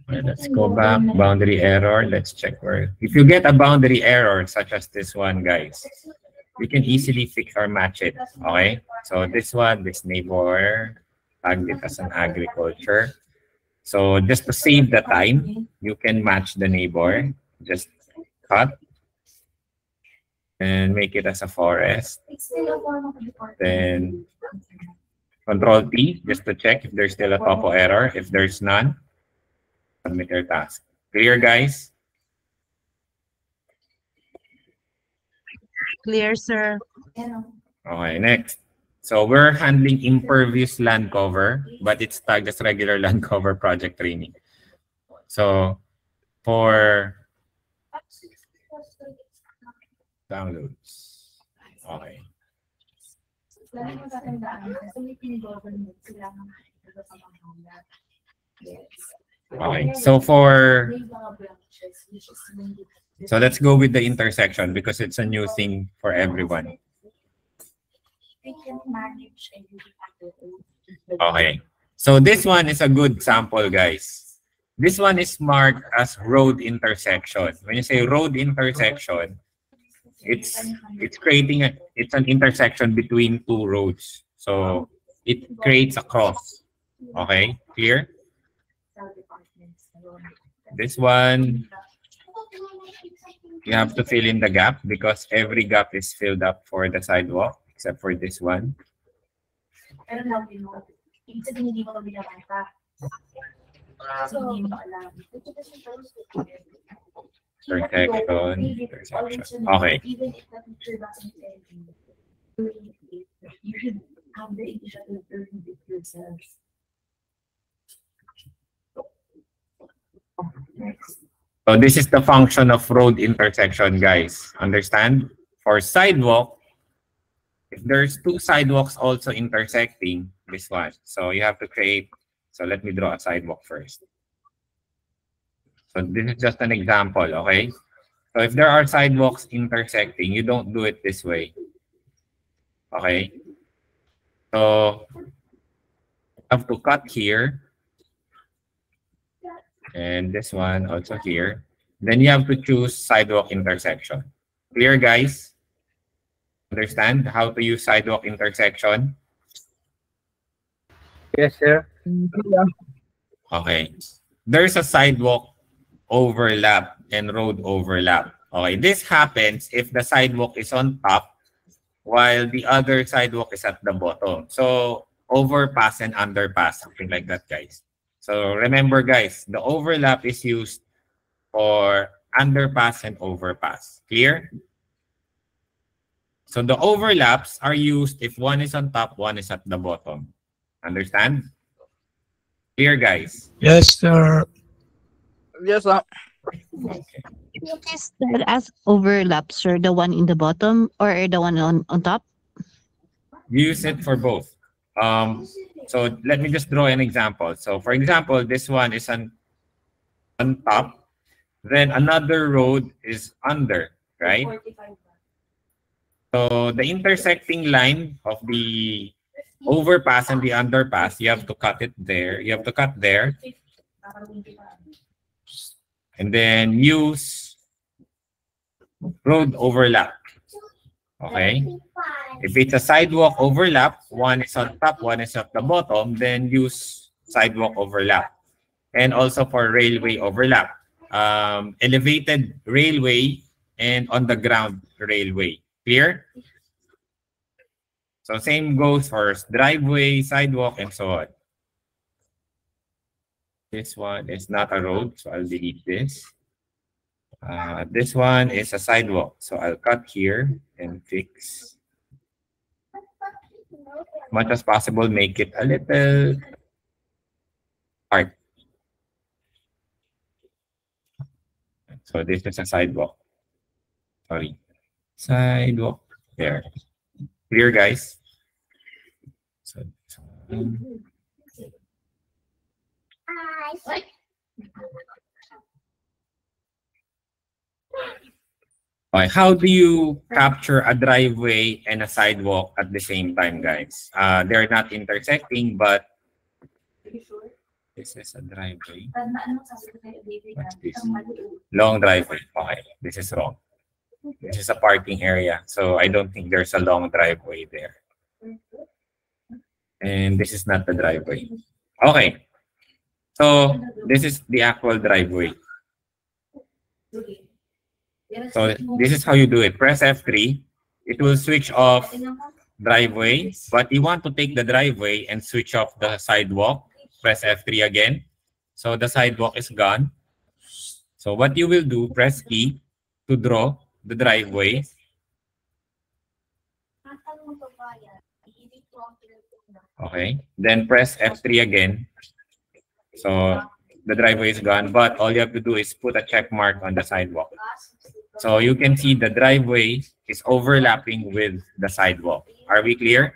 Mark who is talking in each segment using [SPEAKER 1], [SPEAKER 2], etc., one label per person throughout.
[SPEAKER 1] Let's go back. Boundary error. Let's check where. If you get a boundary error, such as this one, guys, you can easily fix or match it. Okay? So this one, this neighbor, tagged it as an agriculture. So just to save the time, you can match the neighbor. Just cut and make it as a forest. Then Control T just to check if there's still a topo error. If there's none, submit your task. Clear, guys?
[SPEAKER 2] Clear, sir.
[SPEAKER 1] Okay, next. So we're handling impervious land cover, but it's tagged as regular land cover project training. So for downloads. Okay. Okay. So let's go with the intersection because it's a new thing for everyone. Okay. So this one is a good sample, guys. This one is marked as road intersection. When you say road intersection, it's an intersection between two roads. So it creates a cross. Okay, clear? This one, you have to fill in the gap because every gap is filled up for the sidewalk except for this one. Intersection. Okay.
[SPEAKER 3] You should have the initiative to read it yourselves.
[SPEAKER 1] So this is the function of road intersection, guys. Understand? For sidewalk, if there's two sidewalks also intersecting, this one. So you have to create, so let me draw a sidewalk first. So this is just an example, okay? So if there are sidewalks intersecting, you don't do it this way. Okay? So you have to cut here. And this one also here. Then you have to choose sidewalk intersection. Clear, guys? Understand how to use sidewalk intersection?
[SPEAKER 4] Yes, sir.
[SPEAKER 1] Okay. There's a sidewalk overlap and road overlap. Okay, this happens if the sidewalk is on top while the other sidewalk is at the bottom. So overpass and underpass, something like that, guys. So remember, guys, the overlap is used for underpass and overpass. Clear? So the overlaps are used if one is on top, one is at the bottom. Understand? Clear, guys?
[SPEAKER 4] Yes, sir.
[SPEAKER 5] Yes, sir.
[SPEAKER 1] Okay.
[SPEAKER 2] Is that as overlap, sir, the one in the bottom or the one on top?
[SPEAKER 1] Use it for both. So let me just draw an example. So for example, this one is on top, then another road is under, right? So the intersecting line of the overpass and the underpass, you have to cut it there. You have to cut there. And then use road overlap. Okay? If it's a sidewalk overlap, one is on top, one is at the bottom, then use sidewalk overlap. And also for railway overlap. Elevated railway and on the ground railway. Clear? So same goes for driveway, sidewalk, and so on. This one is not a road, so I'll delete this. This one is a sidewalk, so I'll cut here and fix. As much as possible, make it a little hard. So this is a sidewalk. Sorry. Sidewalk. There. Clear, guys? So, Okay, how do you capture a driveway and a sidewalk at the same time, guys? They're not intersecting, but this is a driveway. What's this? Long driveway. Okay, this is wrong. This is a parking area, so I don't think there's a long driveway there. And this is not the driveway. Okay, so this is the actual driveway. So this is how you do it. Press F3. It will switch off driveway, but you want to take the driveway and switch off the sidewalk. Press F3 again. So the sidewalk is gone. So what you will do, press E to draw the driveway. Okay. Then press F3 again. So the driveway is gone, but all you have to do is put a check mark on the sidewalk. So you can see the driveway is overlapping with the sidewalk. Are we clear?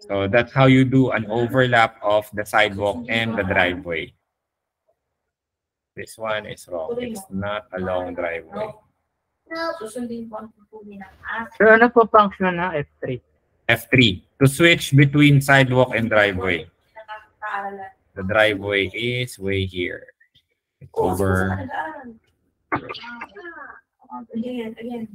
[SPEAKER 1] So that's how you do an overlap of the sidewalk and the driveway. This one is wrong. It's not a long driveway.
[SPEAKER 5] Sir, ano po function na F3?
[SPEAKER 1] F3, to switch between sidewalk and driveway. The driveway is way here. It's over.
[SPEAKER 3] Again.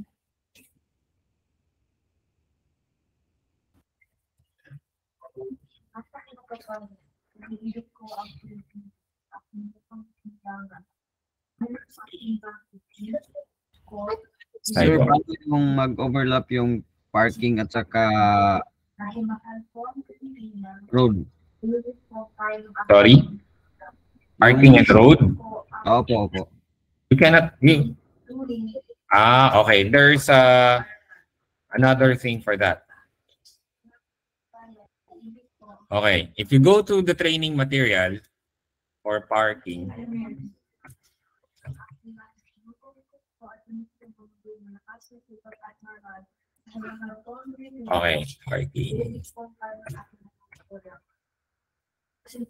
[SPEAKER 4] Sir, paano yung mag-overlap yung parking at saka road?
[SPEAKER 1] Sorry? Parking and road?
[SPEAKER 4] Opo.
[SPEAKER 1] You cannot... okay. There's another thing for that. Okay. If you go to the training material for parking, okay, parking.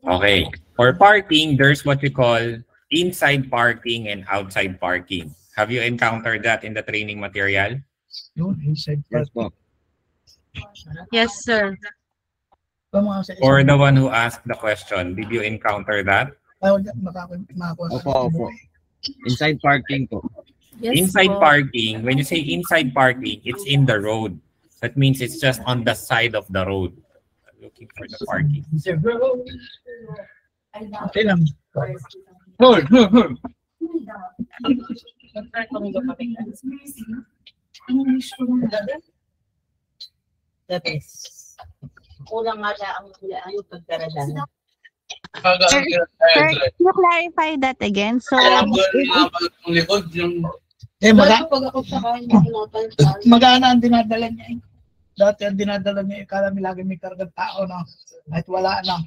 [SPEAKER 1] Okay. For parking, there's what we call inside parking and outside parking. Have you encountered that in the training material?
[SPEAKER 4] Yes po.
[SPEAKER 2] Yes, sir.
[SPEAKER 1] Or the one who asked the question, did you encounter that?
[SPEAKER 4] Opo. Inside parking po.
[SPEAKER 1] Inside parking, when you say inside parking, it's in the road. That means it's just on the side of the road. I'm looking for the parking.
[SPEAKER 5] Okay lang. Hold.
[SPEAKER 3] That is. Kulang nga siya ang pagkaradan.
[SPEAKER 2] Sir, can you clarify that again? So,
[SPEAKER 5] Magana ang dinadala niya eh. Dati ang dinadala niya, kala may lagi may kargang tao na. Kahit wala na.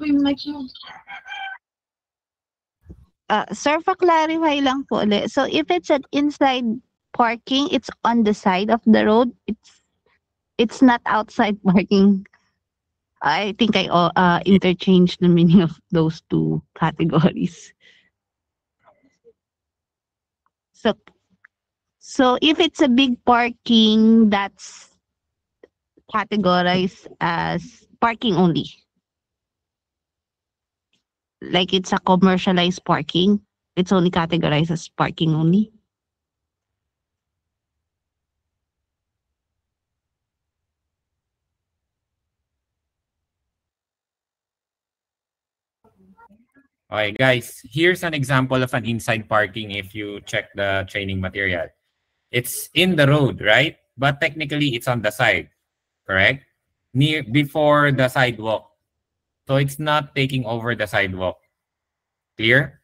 [SPEAKER 2] sir, pa-clarify lang po ulit. So, if it's an inside parking, it's on the side of the road. It's not outside parking. I think I interchanged the meaning of those two categories. So if it's a big parking, that's categorized as parking only. Like it's a commercialized parking, it's only categorized as parking only.
[SPEAKER 1] Okay, guys, here's an example of an inside parking if you check the training material. It's in the road, right? But technically, it's on the side, correct? Before the sidewalk. So it's not taking over the sidewalk. Clear?